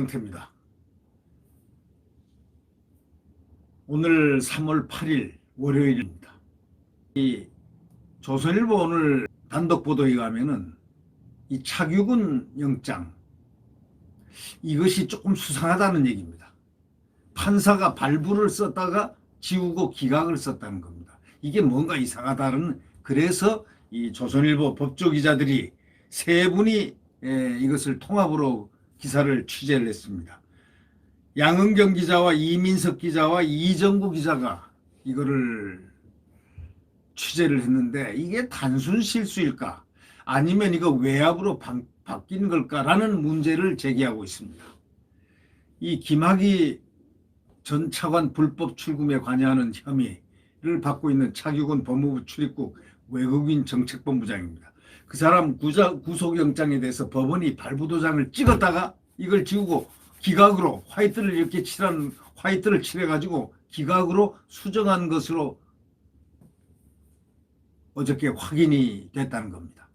상태입니다. 오늘 3월 8일 월요일입니다. 이 조선일보 오늘 단독 보도에 의하면은 이 차규근 영장 이것이 조금 수상하다는 얘기입니다. 판사가 발부를 썼다가 지우고 기각을 썼다는 겁니다. 이게 뭔가 이상하다는, 그래서 이 조선일보 법조 기자들이 세 분이 이것을 통합으로 기사를 취재를 했습니다. 양은경 기자와 이민석 기자와 이정구 기자가 이거를 취재를 했는데, 이게 단순 실수일까 아니면 이거 외압으로 바뀐 걸까라는 문제를 제기하고 있습니다. 이 김학의 전 차관 불법 출금에 관여하는 혐의를 받고 있는 차규근 법무부 출입국 외국인 정책본부장입니다. 그 사람 구속영장에 대해서 법원이 발부도장을 찍었다가 이걸 지우고 기각으로 화이트를 칠해가지고 기각으로 수정한 것으로 어저께 확인이 됐다는 겁니다.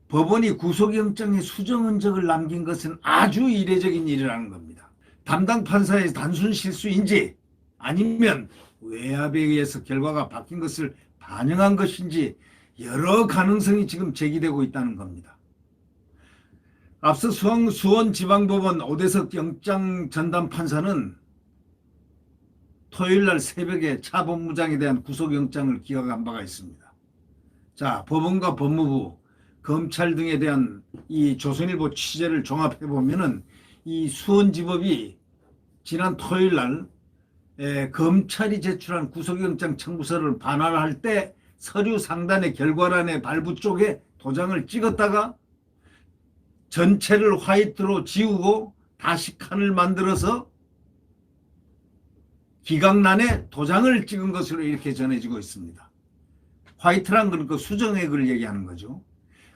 법원이 구속영장에 수정 흔적을 남긴 것은 아주 이례적인 일이라는 겁니다. 담당 판사의 단순 실수인지 아니면 외압에 의해서 결과가 바뀐 것을 반영한 것인지 여러 가능성이 지금 제기되고 있다는 겁니다. 앞서 수원지방법원 오대석 영장 전담 판사는 토요일 날 새벽에 차 본부장에 대한 구속영장을 기각한 바가 있습니다. 자, 법원과 법무부, 검찰 등에 대한 이 조선일보 취재를 종합해 보면은 이 수원지법이 지난 토요일 날 검찰이 제출한 구속영장 청구서를 반환할 때 서류 상단의 결과란의 발부 쪽에 도장을 찍었다가 전체를 화이트로 지우고 다시 칸을 만들어서 기각란에 도장을 찍은 것으로 이렇게 전해지고 있습니다. 화이트란 건 그 수정액을 얘기하는 거죠.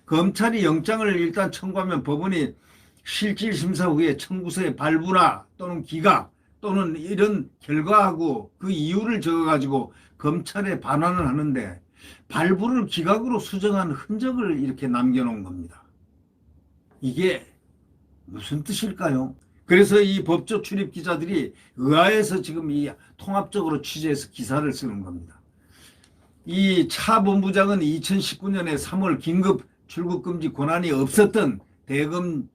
검찰이 영장을 일단 청구하면 법원이 실질심사 후에 청구서의 발부나 또는 기각 또는 이런 결과하고 그 이유를 적어가지고 검찰에 반환을 하는데, 발부를 기각으로 수정한 흔적을 이렇게 남겨놓은 겁니다. 이게 무슨 뜻일까요? 그래서 이 법조 출입 기자들이 의아해서 지금 이 통합적으로 취재해서 기사를 쓰는 겁니다. 이 차 본부장은 2019년에 3월 긴급 출국금지 권한이 없었던 대검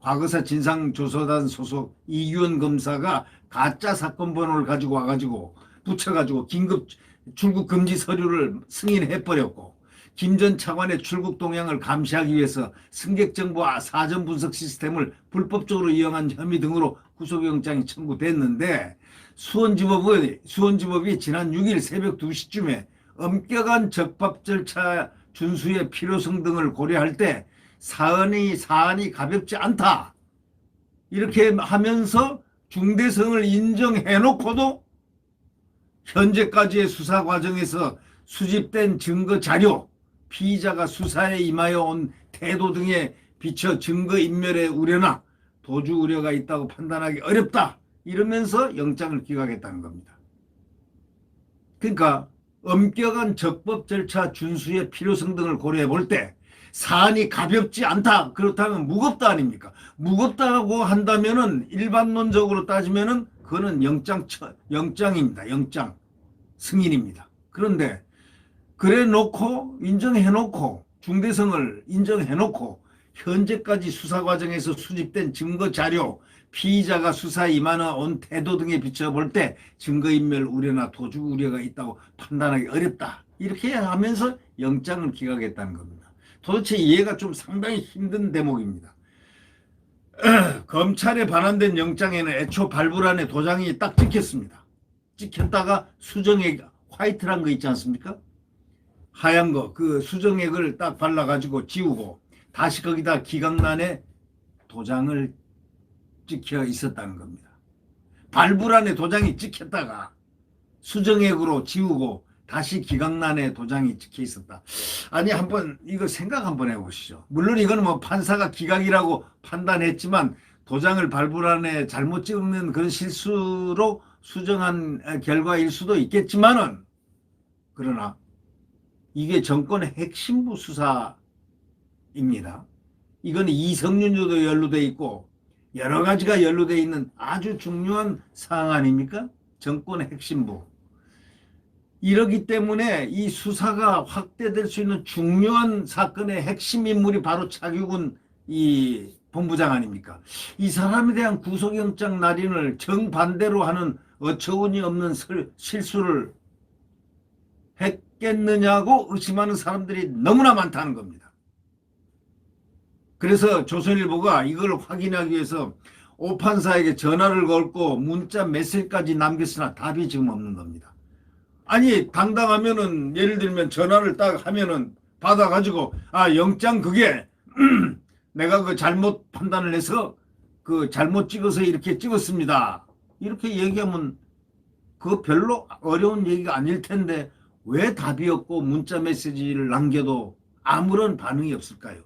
과거사 진상조사단 소속 이규현 검사가 가짜 사건 번호를 가지고 와가지고 붙여가지고 긴급 출국금지 서류를 승인해버렸고, 김 전 차관의 출국 동향을 감시하기 위해서 승객정보 사전 분석 시스템을 불법적으로 이용한 혐의 등으로 구속영장이 청구됐는데, 수원지법이 지난 6일 새벽 2시쯤에 엄격한 적법 절차 준수의 필요성 등을 고려할 때 사안이 가볍지 않다 이렇게 하면서 중대성을 인정해놓고도 현재까지의 수사 과정에서 수집된 증거 자료, 피의자가 수사에 임하여 온 태도 등에 비춰 증거인멸의 우려나 도주 우려가 있다고 판단하기 어렵다 이러면서 영장을 기각했다는 겁니다. 그러니까 엄격한 적법 절차 준수의 필요성 등을 고려해 볼 때 사안이 가볍지 않다, 그렇다면 무겁다 아닙니까? 무겁다고 한다면은 일반론적으로 따지면은 그거는 영장입니다. 영장 승인입니다. 그런데 그래 놓고 인정해 놓고 중대성을 인정해 놓고 현재까지 수사 과정에서 수집된 증거 자료, 피의자가 수사에 임하는 온 태도 등에 비춰 볼 때 증거인멸 우려나 도주 우려가 있다고 판단하기 어렵다 이렇게 하면서 영장을 기각했다는 겁니다. 도대체 이해가 좀 상당히 힘든 대목입니다. 검찰에 반환된 영장에는 애초 발부란에 도장이 딱 찍혔습니다. 찍혔다가 수정액 화이트란 거 있지 않습니까? 하얀 거, 그 수정액을 딱 발라가지고 지우고 다시 거기다 기각란에 도장을 찍혀 있었다는 겁니다. 발부란에 도장이 찍혔다가 수정액으로 지우고 다시 기각란에 도장이 찍혀 있었다. 아니, 한번 이거 생각 한번 해보시죠. 물론 이거는 뭐 판사가 기각이라고 판단했지만 도장을 발부란에 잘못 찍는 그런 실수로 수정한 결과일 수도 있겠지만은, 그러나 이게 정권의 핵심부 수사입니다. 이건 이성윤조도 연루돼 있고 여러 가지가 연루되어 있는 아주 중요한 사항 아닙니까? 정권의 핵심부. 이러기 때문에 이 수사가 확대될 수 있는 중요한 사건의 핵심 인물이 바로 차규근 이 본부장 아닙니까? 이 사람에 대한 구속영장 날인을 정반대로 하는 어처구니 없는 실수를 했겠느냐고 의심하는 사람들이 너무나 많다는 겁니다. 그래서 조선일보가 이걸 확인하기 위해서 오 판사에게 전화를 걸고 문자 메시지까지 남겼으나 답이 지금 없는 겁니다. 아니 당당하면은 예를 들면 전화를 딱 하면은 받아가지고 영장 그게 내가 그 잘못 판단을 해서 그 잘못 찍어서 이렇게 찍었습니다. 이렇게 얘기하면 그거 별로 어려운 얘기가 아닐 텐데 왜 답이 없고 문자 메시지를 남겨도 아무런 반응이 없을까요?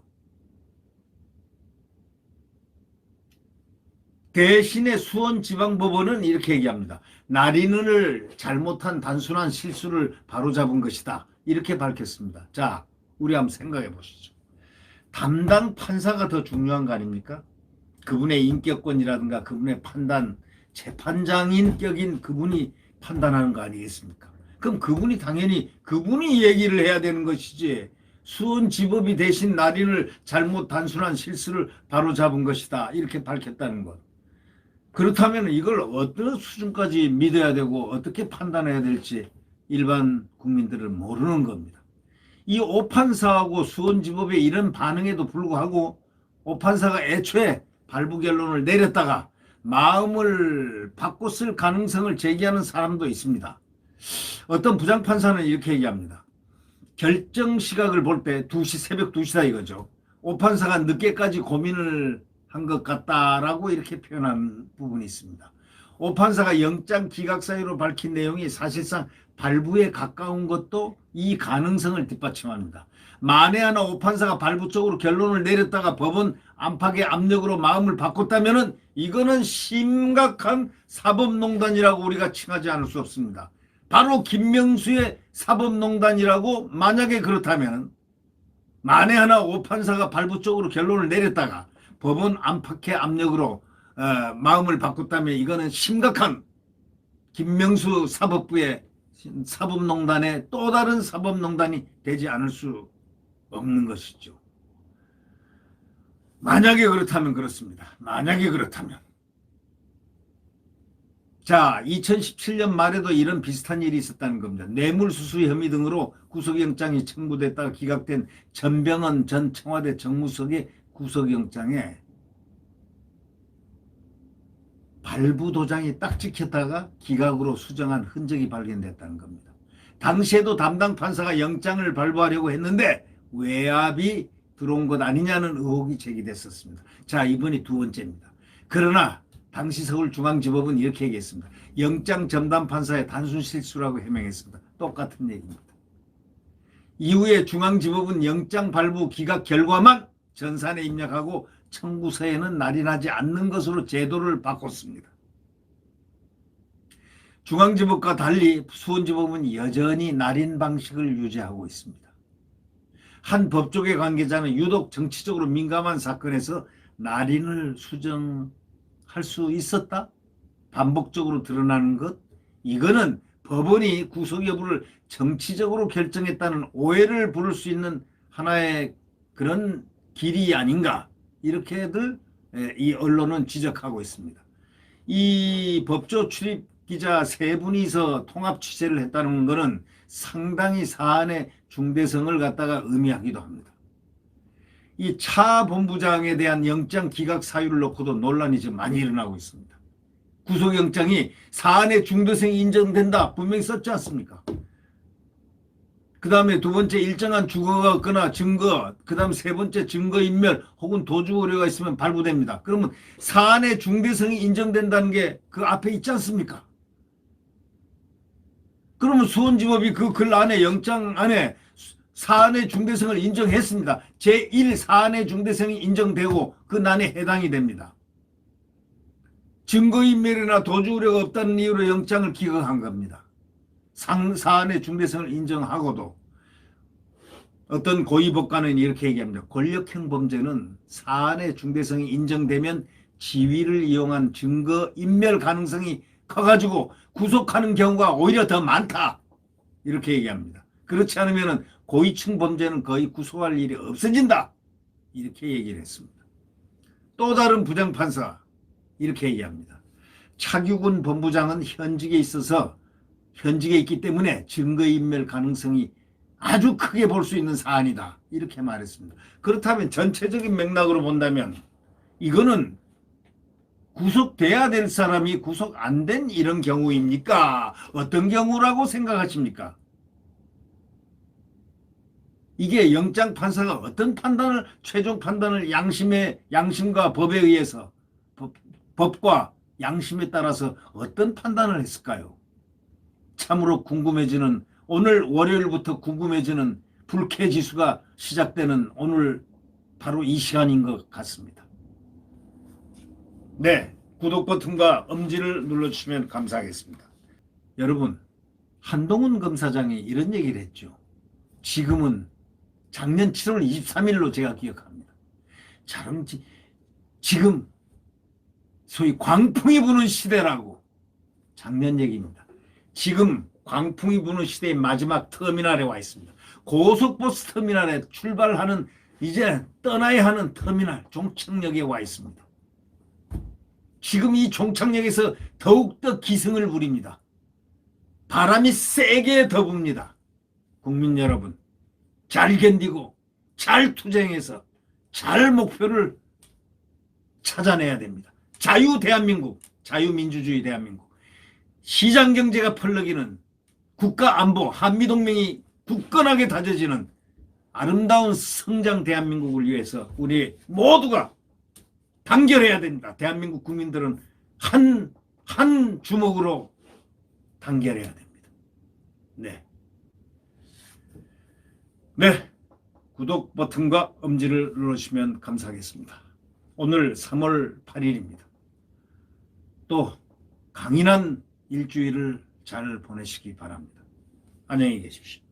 대신에 수원지방법원은 이렇게 얘기합니다. 날인을 잘못한 단순한 실수를 바로잡은 것이다. 이렇게 밝혔습니다. 자, 우리 한번 생각해 보시죠. 담당 판사가 더 중요한 거 아닙니까? 그분의 인격권이라든가 그분의 판단, 재판장인격인 그분이 판단하는 거 아니겠습니까? 그럼 그분이 당연히 그분이 얘기를 해야 되는 것이지 수원지법이 대신 날인을 잘못 단순한 실수를 바로잡은 것이다. 이렇게 밝혔다는 것. 그렇다면 이걸 어떤 수준까지 믿어야 되고 어떻게 판단해야 될지 일반 국민들은 모르는 겁니다. 이 오판사하고 수원지법의 이런 반응에도 불구하고 오판사가 애초에 발부 결론을 내렸다가 마음을 바꿨을 가능성을 제기하는 사람도 있습니다. 어떤 부장판사는 이렇게 얘기합니다. 결정 시각을 볼 때 새벽 2시다 이거죠. 오판사가 늦게까지 고민을 한 것 같다라고 이렇게 표현한 부분이 있습니다. 오판사가 영장 기각 사유로 밝힌 내용이 사실상 발부에 가까운 것도 이 가능성을 뒷받침합니다. 만에 하나 오판사가 발부 쪽으로 결론을 내렸다가 법원 안팎의 압력으로 마음을 바꿨다면 이거는 심각한 사법농단이라고 우리가 칭하지 않을 수 없습니다. 바로 김명수의 사법농단이라고 만약에 그렇다면 만에 하나 오판사가 발부 쪽으로 결론을 내렸다가 법원 안팎의 압력으로 마음을 바꿨다면 이거는 심각한 김명수 사법부의 사법농단의 또 다른 사법농단이 되지 않을 수 없는 것이죠. 만약에 그렇다면 그렇습니다. 만약에 그렇다면. 자, 2017년 말에도 이런 비슷한 일이 있었다는 겁니다. 뇌물수수 혐의 등으로 구속영장이 청구됐다가 기각된 전병헌 전 청와대 정무수석의 구속영장에 발부 도장이 딱 찍혔다가 기각으로 수정한 흔적이 발견됐다는 겁니다. 당시에도 담당 판사가 영장을 발부하려고 했는데 외압이 들어온 것 아니냐는 의혹이 제기됐었습니다. 자, 이번이 두 번째입니다. 그러나 당시 서울중앙지법은 이렇게 얘기했습니다. 영장 전담 판사의 단순 실수라고 해명했습니다. 똑같은 얘기입니다. 이후에 중앙지법은 영장 발부 기각 결과만 전산에 입력하고 청구서에는 날인하지 않는 것으로 제도를 바꿨습니다. 중앙지법과 달리 수원지법은 여전히 날인 방식을 유지하고 있습니다. 한 법조계 관계자는 유독 정치적으로 민감한 사건에서 날인을 수정할 수 있었다? 반복적으로 드러나는 것? 이거는 법원이 구속 여부를 정치적으로 결정했다는 오해를 부를 수 있는 하나의 그런 길이 아닌가? 이렇게들 이 언론은 지적하고 있습니다. 이 법조 출입 기자 세 분이서 통합 취재를 했다는 것은 상당히 사안의 중대성을 갖다가 의미하기도 합니다. 이 차 본부장에 대한 영장 기각 사유를 놓고도 논란이 좀 많이 일어나고 있습니다. 구속영장이 사안의 중대성이 인정된다 분명히 썼지 않습니까? 그 다음에 두 번째 일정한 주거가 없거나 증거, 그 다음 세 번째 증거인멸 혹은 도주 우려가 있으면 발부됩니다. 그러면 사안의 중대성이 인정된다는 게 그 앞에 있지 않습니까? 그러면 수원지법이 그 글 안에 영장 안에 사안의 중대성을 인정했습니다. 제1 사안의 중대성이 인정되고 그 난에 해당이 됩니다. 증거인멸이나 도주 우려가 없다는 이유로 영장을 기각한 겁니다. 사안의 중대성을 인정하고도 어떤 고위법관은 이렇게 얘기합니다. 권력형 범죄는 사안의 중대성이 인정되면 지위를 이용한 증거 인멸 가능성이 커가지고 구속하는 경우가 오히려 더 많다. 이렇게 얘기합니다. 그렇지 않으면 고위층 범죄는 거의 구속할 일이 없어진다. 이렇게 얘기를 했습니다. 또 다른 부장판사 이렇게 얘기합니다. 차규근 본부장은 현직에 있기 때문에 증거인멸 가능성이 아주 크게 볼 수 있는 사안이다. 이렇게 말했습니다. 그렇다면 전체적인 맥락으로 본다면 이거는 구속돼야 될 사람이 구속 안 된 이런 경우입니까? 어떤 경우라고 생각하십니까? 이게 영장 판사가 어떤 판단을, 최종 판단을 양심과 법에 의해서, 법과 양심에 따라서 어떤 판단을 했을까요? 참으로 궁금해지는, 오늘 월요일부터 궁금해지는 불쾌지수가 시작되는 오늘 바로 이 시간인 것 같습니다. 네, 구독 버튼과 엄지를 눌러주시면 감사하겠습니다. 여러분, 한동훈 검사장이 이런 얘기를 했죠. 지금은 작년 7월 23일로 제가 기억합니다. 지금 소위 광풍이 부는 시대라고. 작년 얘기입니다. 지금 광풍이 부는 시대의 마지막 터미널에 와 있습니다. 고속버스 터미널에 출발하는, 이제 떠나야 하는 터미널 종착역에 와 있습니다. 지금 이 종착역에서 더욱더 기승을 부립니다. 바람이 세게 더 붑니다. 국민 여러분, 잘 견디고 잘 투쟁해서 잘 목표를 찾아내야 됩니다. 대한민국, 자유민주주의 대한민국, 시장경제가 펄럭이는 국가안보, 한미동맹이 굳건하게 다져지는 아름다운 성장 대한민국을 위해서 우리 모두가 단결해야 됩니다. 대한민국 국민들은 한 주먹으로 단결해야 됩니다. 네. 구독 버튼과 엄지를 눌러주시면 감사하겠습니다. 오늘 3월 8일입니다. 또 강인한 일주일을 잘 보내시기 바랍니다. 안녕히 계십시오.